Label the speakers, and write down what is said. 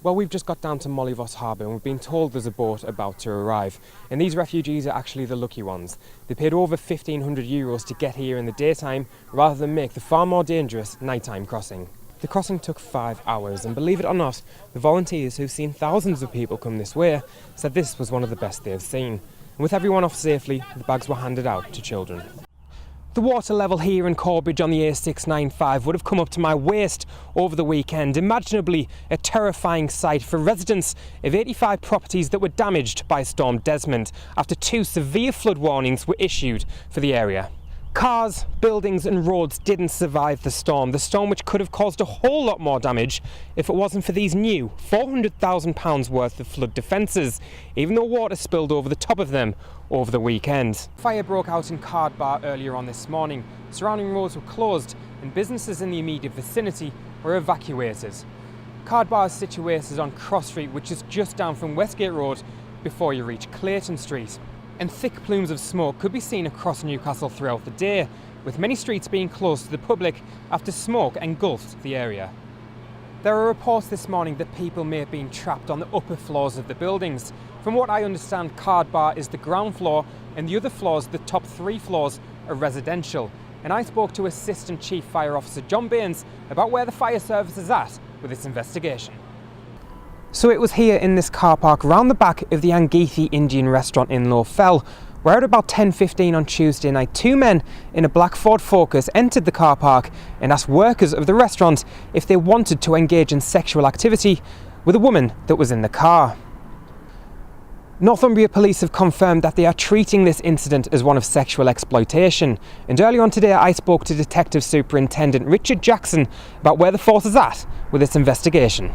Speaker 1: Well, we've just got down to Mollyvoss Harbour and we've been told there's a boat about to arrive. And these refugees are actually the lucky ones. They paid over €1,500 to get here in the daytime rather than make the far more dangerous nighttime crossing. The crossing took 5 hours, and believe it or not, the volunteers who've seen thousands of people come this way said this was one of the best they've seen. And with everyone off safely, the bags were handed out to children. The water level here in Corbridge on the A695 would have come up to my waist over the weekend, imaginably a terrifying sight for residents of 85 properties that were damaged by Storm Desmond after 2 severe flood warnings were issued for the area. Cars, buildings and roads didn't survive the storm which could have caused a whole lot more damage if it wasn't for these new £400,000 worth of flood defences, even though water spilled over the top of them over the weekend. Fire broke out in Card Bar earlier on this morning. Surrounding roads were closed and businesses in the immediate vicinity were evacuated. Card Bar is situated on Cross Street, which is just down from Westgate Road before you reach Clayton Street. And thick plumes of smoke could be seen across Newcastle throughout the day, with many streets being closed to the public after smoke engulfed the area. There are reports this morning that people may have been trapped on the upper floors of the buildings. From what I understand, Card Bar is the ground floor and the other floors, the top 3 floors, are residential. And I spoke to Assistant Chief Fire Officer John Baines about where the fire service is at with its investigation. So it was here in this car park round the back of the Angeethi Indian restaurant in Low Fell, where at about 10:15 on Tuesday night, 2 men in a black Ford Focus entered the car park and asked workers of the restaurant if they wanted to engage in sexual activity with a woman that was in the car. Northumbria Police have confirmed that they are treating this incident as one of sexual exploitation, and earlier on today I spoke to Detective Superintendent Richard Jackson about where the force is at with its investigation.